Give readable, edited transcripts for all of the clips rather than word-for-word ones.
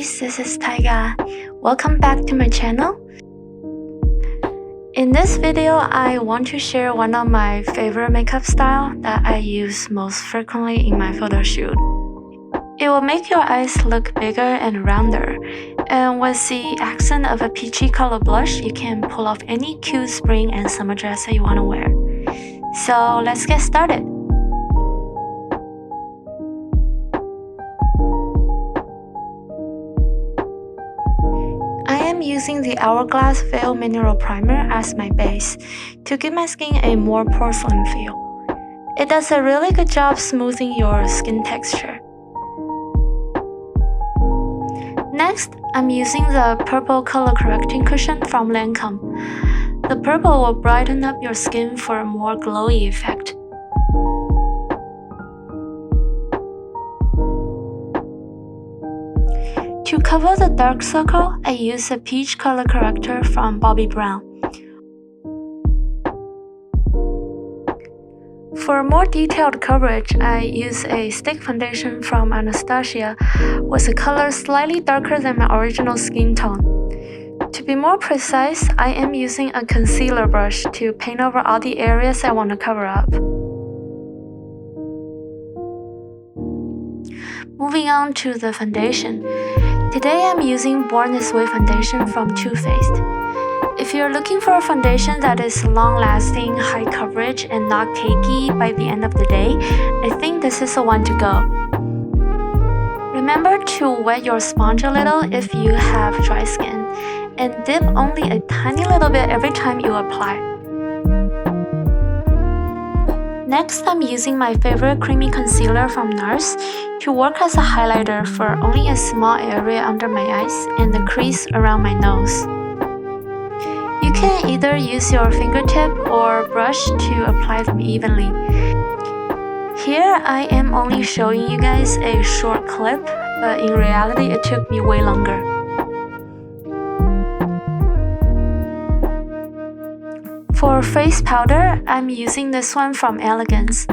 guys, this is Taiga. Welcome back to my channel. In this video, I want to share one of my favorite makeup style that I use most frequently in my photo shoot. It will make your eyes look bigger and rounder, and with the accent of a peachy color blush, you can pull off any cute spring and summer dress that you want to wear. So let's get started. I am using the Hourglass Veil Mineral Primer as my base to give my skin a more porcelain feel. It does a really good job smoothing your skin texture. Next, I'm using the purple color correcting cushion from Lancôme. The purple will brighten up your skin for a more glowy effect. To cover the dark circle, I use a peach color corrector from Bobbi Brown. For more detailed coverage, I use a stick foundation from Anastasia with a color slightly darker than my original skin tone. To be more precise, I am using a concealer brush to paint over all the areas I want to cover up. Moving on to the foundation. Today I'm using Born This Way foundation from Too Faced. If you're looking for a foundation that is long-lasting, high coverage, and not cakey by the end of the day, I think this is the one to go. Remember to wet your sponge a little if you have dry skin, and dip only a tiny little bit every time you apply. Next, I'm using my favorite creamy concealer from NARS to work as a highlighter for only a small area under my eyes and the crease around my nose. You can either use your fingertip or brush to apply them evenly. Here, I am only showing you guys a short clip, but in reality, it took me way longer. For face powder, I'm using this one from Elegance.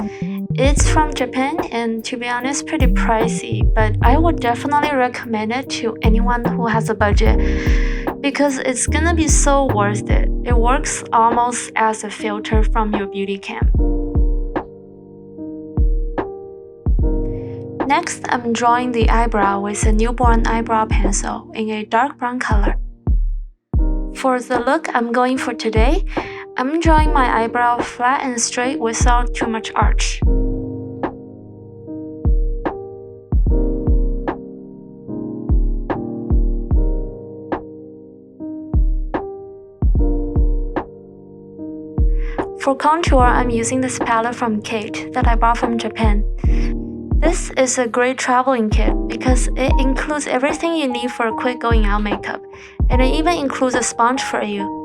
It's from Japan and to be honest pretty pricey, but I would definitely recommend it to anyone who has a budget because it's gonna be so worth it. It works almost as a filter from your beauty cam. Next, I'm drawing the eyebrow with a newborn eyebrow pencil in a dark brown color. For the look I'm going for today, I'm drawing my eyebrow flat and straight without too much arch. For contour, I'm using this palette from Kate that I bought from Japan. This is a great traveling kit because it includes everything you need for a quick going out makeup, and it even includes a sponge for you.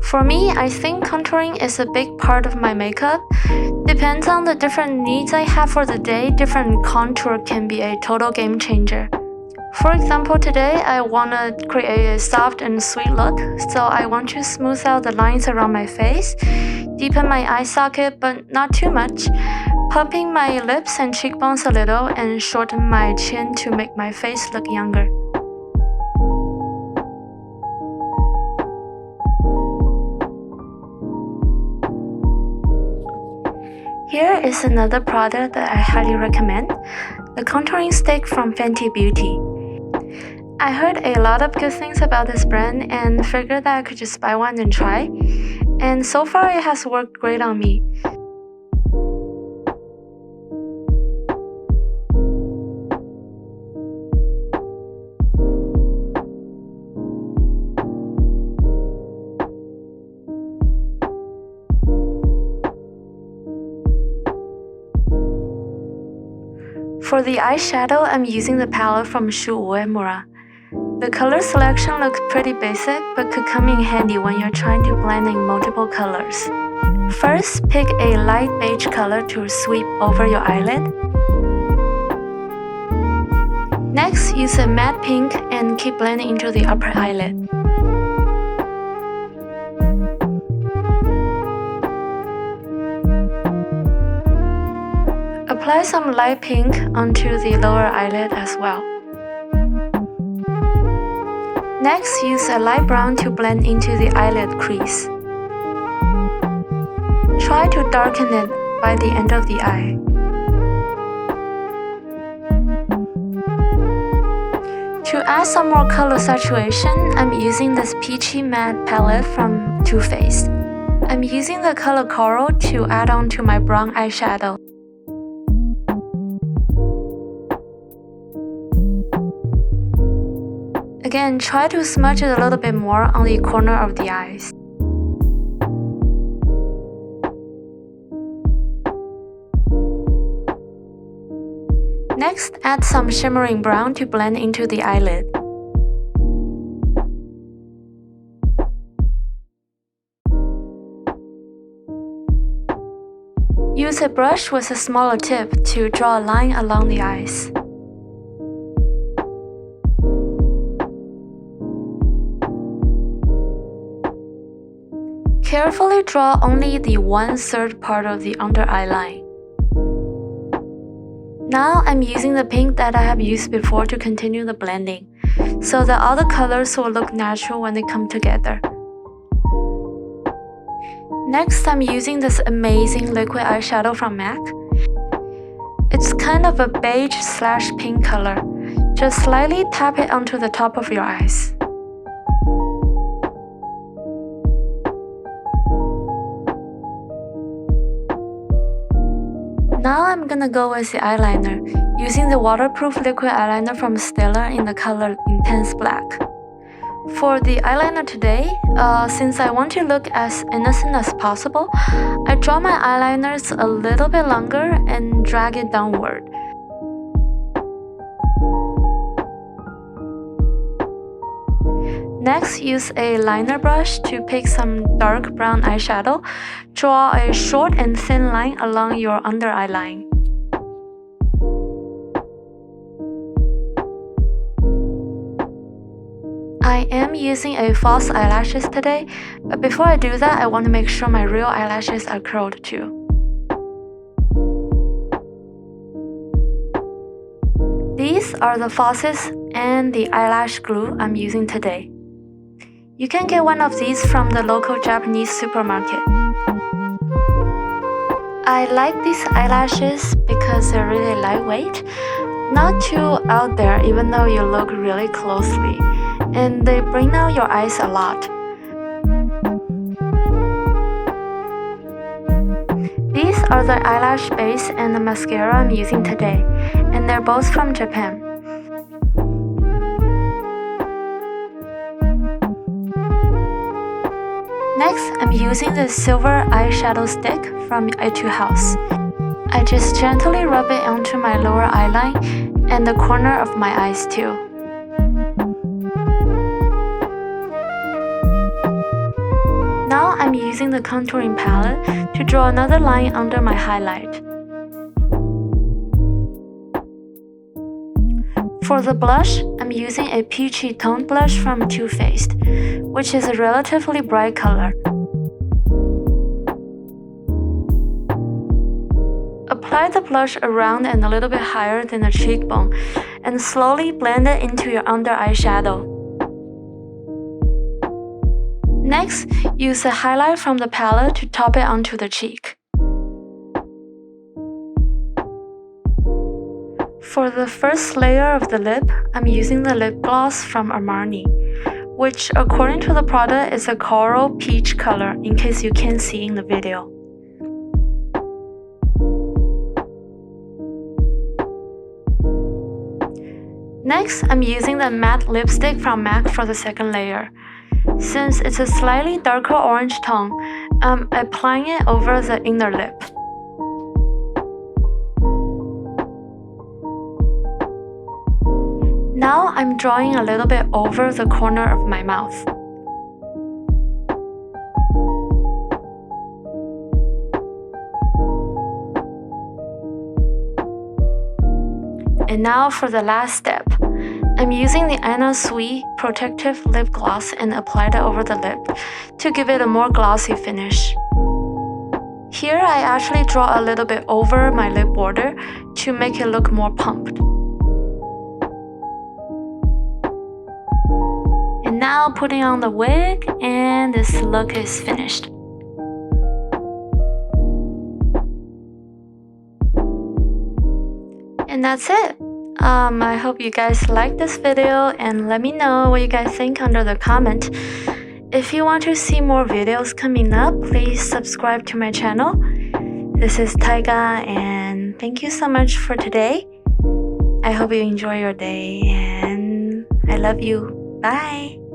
For me, I think contouring is a big part of my makeup. Depends on the different needs I have for the day, different contour can be a total game changer. For example, today I want to create a soft and sweet look, so I want to smooth out the lines around my face, deepen my eye socket but not too much, pumping my lips and cheekbones a little, and shorten my chin to make my face look younger. Here is another product that I highly recommend, the contouring stick from Fenty Beauty. I heard a lot of good things about this brand and figured that I could just buy one and try, and so far it has worked great on me. For the eyeshadow, I'm using the palette from Uemura. The color selection looks pretty basic, but could come in handy when you're trying to blend in multiple colors. First, pick a light beige color to sweep over your eyelid. Next, use a matte pink and keep blending into the upper eyelid. Apply some light pink onto the lower eyelid as well. Next, use a light brown to blend into the eyelid crease. Try to darken it by the end of the eye. To add some more color saturation, I'm using this Peachy matte palette from Too Faced. I'm using the color Coral to add on to my brown eyeshadow. Again, try to smudge it a little bit more on the corner of the eyes. Next, add some shimmering brown to blend into the eyelid. Use a brush with a smaller tip to draw a line along the eyes. Carefully draw only the 1/3 part of the under eye line. Now I'm using the pink that I have used before to continue the blending, so the other colors will look natural when they come together. Next, I'm using this amazing liquid eyeshadow from M.A.C. It's kind of a beige/pink color. Just slightly tap it onto the top of your eyes. Now I'm gonna go with the eyeliner, using the Waterproof Liquid Eyeliner from Stila in the color Intense Black. For the eyeliner today, since I want to look as innocent as possible, I draw my eyeliners a little bit longer and drag it downward. Next, use a liner brush to pick some dark brown eyeshadow. Draw a short and thin line along your under eye line. I am using a false eyelashes today, but before I do that, I want to make sure my real eyelashes are curled too. These are the falsies and the eyelash glue I'm using today. You can get one of these from the local Japanese supermarket. I like these eyelashes because they're really lightweight, not too out there even though you look really closely, and they bring out your eyes a lot. These are the eyelash base and the mascara I'm using today, and they're both from Japan. Next, I'm using the silver eyeshadow stick from Etude House. I just gently rub it onto my lower eyeline and the corner of my eyes too. Now I'm using the contouring palette to draw another line under my highlight. For the blush, I'm using a peachy toned blush from Too Faced, which is a relatively bright color. Apply the blush around and a little bit higher than the cheekbone, and slowly blend it into your under eyeshadow. Next, use a highlight from the palette to top it onto the cheek. For the first layer of the lip, I'm using the lip gloss from Armani, which according to the product is a coral peach color in case you can't see in the video. Next, I'm using the matte lipstick from M.A.C for the second layer. Since it's a slightly darker orange tone, I'm applying it over the inner lip. Now I'm drawing a little bit over the corner of my mouth. And now for the last step. I'm using the M.A.C protective lip gloss and apply that over the lip to give it a more glossy finish. Here I actually draw a little bit over my lip border to make it look more pumped. And now putting on the wig, and this look is finished. And that's it. I hope you guys like this video and let me know what you guys think under the comment. If you want to see more videos coming up, please subscribe to my channel. This is Taiga and thank you so much for today. I hope you enjoy your day and I love you. Bye!